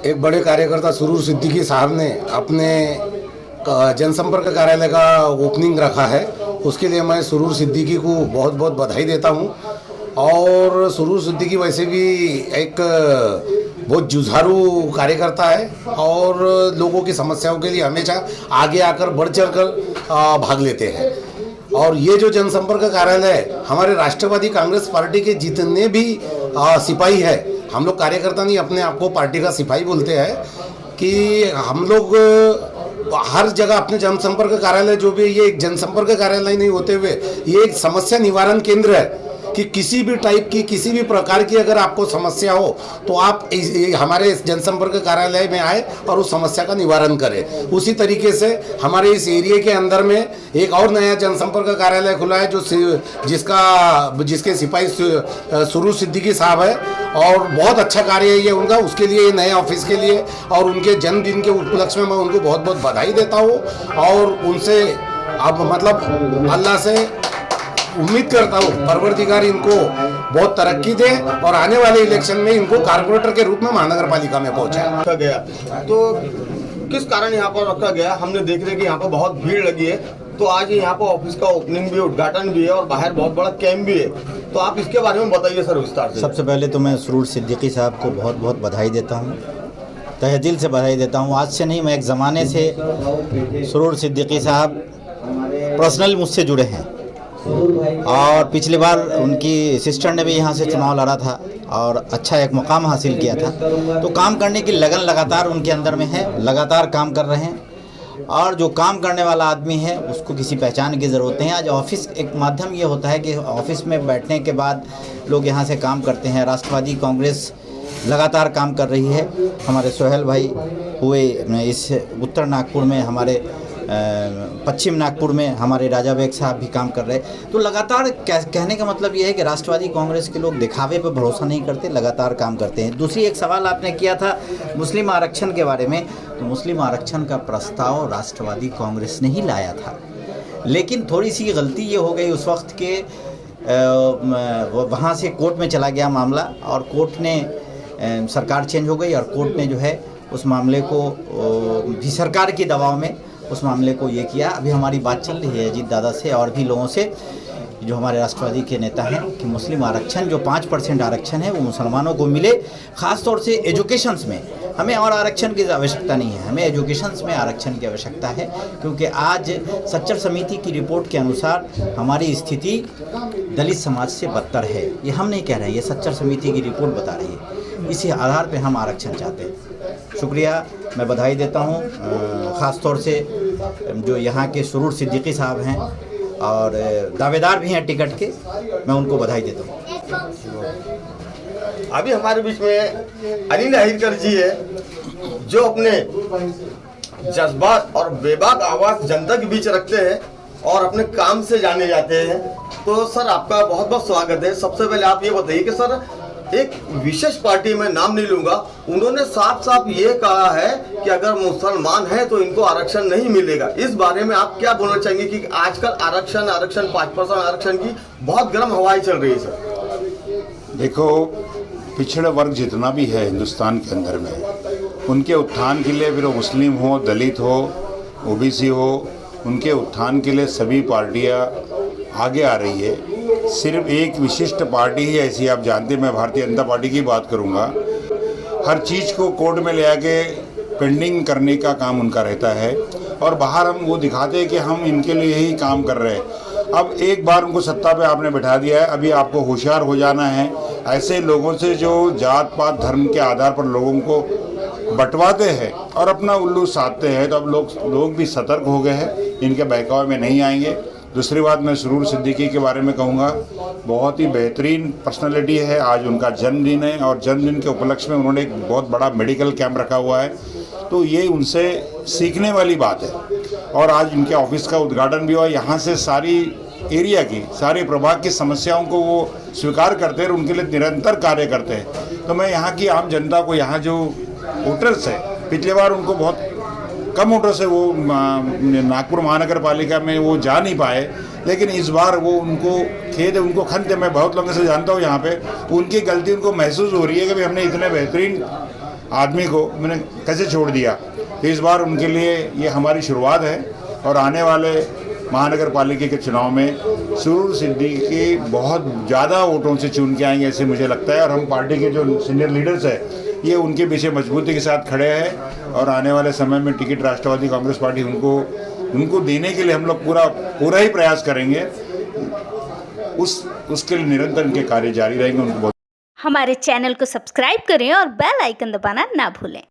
एक बड़े कार्यकर्ता सुरूर सिद्दीकी साहब ने अपने जनसंपर्क कार्यालय का ओपनिंग रखा है। उसके लिए मैं सुरूर सिद्दीकी को बहुत बहुत बधाई देता हूं। और सुरूर सिद्दीकी वैसे भी एक बहुत जुझारू कार्यकर्ता है और लोगों की समस्याओं के लिए हमेशा आगे आकर बढ़ चढ़ कर भाग लेते हैं। और ये जो जनसंपर्क कार्यालय है, हमारे राष्ट्रवादी कांग्रेस पार्टी के जितने भी सिपाही है, हम लोग कार्यकर्ता नहीं, अपने आप को पार्टी का सिपाही बोलते हैं, कि हम लोग हर जगह अपने जनसंपर्क कार्यालय जो भी, ये एक जनसंपर्क कार्यालय नहीं होते हुए ये एक समस्या निवारण केंद्र है कि किसी भी टाइप की, किसी भी प्रकार की अगर आपको समस्या हो तो आप हमारे जनसंपर्क कार्यालय में आए और उस समस्या का निवारण करें। उसी तरीके से हमारे इस एरिया के अंदर में एक और नया जनसंपर्क कार्यालय खुला है जो जिसके सिपाही सुरूर सिद्दीकी साहब है और बहुत अच्छा कार्य है ये उनका। उसके लिए नए ऑफिस के लिए और उनके जन्मदिन के उपलक्ष्य में मैं उनको बहुत बहुत बधाई देता हूँ और उनसे अब मतलब अल्लाह से उम्मीद करता हूँ परवरदिगार इनको बहुत तरक्की दे और आने वाले इलेक्शन में इनको कारपोरेटर के रूप में महानगर पालिका में पहुंचाए। रखा गया तो किस कारण यहाँ पर रखा गया? हमने देख रहे कि यहाँ पर बहुत भीड़ लगी है, तो आज यहाँ पर ऑफिस का ओपनिंग भी, उद्घाटन भी है और बाहर बहुत बड़ा कैंप भी है, तो आप इसके बारे में बताइए सर विस्तार से। सबसे पहले तो मैं सुरूर सिद्दीकी साहब को बहुत बहुत बधाई देता हूँ, तहे दिल से बधाई देता हूँ। आज से नहीं, मैं एक ज़माने से सुरूर सिद्दीकी साहब पर्सनल मुझसे जुड़े हैं और पिछली बार उनकी सिस्टर ने भी यहाँ से चुनाव लड़ा था और अच्छा एक मुकाम हासिल किया था। तो काम करने की लगन लगातार उनके अंदर में है, लगातार काम कर रहे हैं और जो काम करने वाला आदमी है उसको किसी पहचान की ज़रूरत नहीं है। आज ऑफिस एक माध्यम ये होता है कि ऑफिस में बैठने के बाद लोग यहाँ से काम करते हैं। राष्ट्रवादी कांग्रेस लगातार काम कर रही है। हमारे सोहेल भाई हुए इस उत्तर नागपुर में, हमारे पश्चिम नागपुर में हमारे राजा बेग साहब भी काम कर रहे हैं। तो लगातार कहने का मतलब ये है कि राष्ट्रवादी कांग्रेस के लोग दिखावे पर भरोसा नहीं करते, लगातार काम करते हैं। दूसरी एक सवाल आपने किया था मुस्लिम आरक्षण के बारे में, तो मुस्लिम आरक्षण का प्रस्ताव राष्ट्रवादी कांग्रेस ने ही लाया था, लेकिन थोड़ी सी गलती ये हो गई उस वक्त के वहाँ से कोर्ट में चला गया मामला और कोर्ट ने सरकार चेंज हो गई और कोर्ट ने जो है उस मामले को भी सरकार के दबाव में उस मामले को ये किया। अभी हमारी बात चल रही है अजीत दादा से और भी लोगों से जो हमारे राष्ट्रवादी के नेता हैं कि मुस्लिम आरक्षण जो 5% आरक्षण है वो मुसलमानों को मिले। ख़ास तौर से एजुकेशंस में हमें और आरक्षण की आवश्यकता नहीं है, हमें एजुकेशंस में आरक्षण की आवश्यकता है, क्योंकि आज सच्चर समिति की रिपोर्ट के अनुसार हमारी स्थिति दलित समाज से बदतर है। ये हम नहीं कह रहे हैं, ये सच्चर समिति की रिपोर्ट बता रही है। इसी आधार पर हम आरक्षण चाहते हैं। शुक्रिया, मैं बधाई देता हूँ ख़ास तौर से जो यहाँ के सुरूर सिद्दीकी साहब हैं और दावेदार भी हैं टिकट के, मैं उनको बधाई देता हूँ। अभी हमारे बीच में अनिल अहिरकर जी है जो अपने जज्बात और बेबाक आवाज़ जनता के बीच रखते हैं और अपने काम से जाने जाते हैं। तो सर आपका बहुत बहुत स्वागत है। सबसे पहले आप ये बताइए कि सर एक विशेष पार्टी में नाम नहीं लूंगा, उन्होंने साफ साफ ये कहा है कि अगर मुसलमान है तो इनको आरक्षण नहीं मिलेगा। इस बारे में आप क्या बोलना चाहेंगे कि आजकल आरक्षण 5% आरक्षण की बहुत गर्म हवाएं चल रही है सर? देखो, पिछड़े वर्ग जितना भी है हिंदुस्तान के अंदर में, उनके उत्थान के लिए फिर वो मुस्लिम हो, दलित हो, ओबीसी हो, उनके उत्थान के लिए सभी पार्टियां आगे आ रही है। सिर्फ एक विशिष्ट पार्टी ही ऐसी, आप जानते हैं, मैं भारतीय जनता पार्टी की बात करूंगा। हर चीज़ को कोर्ट में ले आके पेंडिंग करने का काम उनका रहता है और बाहर हम वो दिखाते हैं कि हम इनके लिए ही काम कर रहे हैं। अब एक बार उनको सत्ता पे आपने बैठा दिया है, अभी आपको होशियार हो जाना है। ऐसे लोगों से जो जात पात धर्म के आधार पर लोगों को बंटवाते हैं और अपना उल्लू साधते हैं, तो अब लोग भी सतर्क हो गए हैं, इनके बहकावे में नहीं आएंगे। दूसरी बात मैं सुरूर सिद्दीकी के बारे में कहूँगा, बहुत ही बेहतरीन पर्सनालिटी है। आज उनका जन्मदिन है और जन्मदिन के उपलक्ष्य में उन्होंने एक बहुत बड़ा मेडिकल कैंप रखा हुआ है, तो ये उनसे सीखने वाली बात है। और आज इनके ऑफिस का उद्घाटन भी हुआ। यहाँ से सारी एरिया की, सारे प्रभाग की समस्याओं को वो स्वीकार करते हैं और उनके लिए निरंतर कार्य करते हैं। तो मैं यहाँ की आम जनता को, यहाँ जो वोटर्स है, पिछले बार उनको बहुत कम वोटर से वो नागपुर महानगर पालिका में वो जा नहीं पाए, लेकिन इस बार वो उनको खेद है, उनको खंत है। मैं बहुत लोगों से जानता हूँ यहाँ पे, उनकी गलती उनको महसूस हो रही है कि भाई हमने इतने बेहतरीन आदमी को मैंने कैसे छोड़ दिया। तो इस बार उनके लिए ये हमारी शुरुआत है और आने वाले महानगर पालिका के चुनाव में सुरूर सिद्दीकी बहुत ज़्यादा वोटों से चुन के आएंगे ऐसे मुझे लगता है। और हम पार्टी के जो सीनियर लीडर्स हैं ये उनके पीछे मजबूती के साथ खड़े हैं और आने वाले समय में टिकट राष्ट्रवादी कांग्रेस पार्टी उनको देने के लिए हम लोग पूरा ही प्रयास करेंगे। उसके लिए निरंतर उनके कार्य जारी रहेंगे। उनको बहुत हमारे चैनल को सब्सक्राइब करें और बेल आइकन दबाना ना भूलें।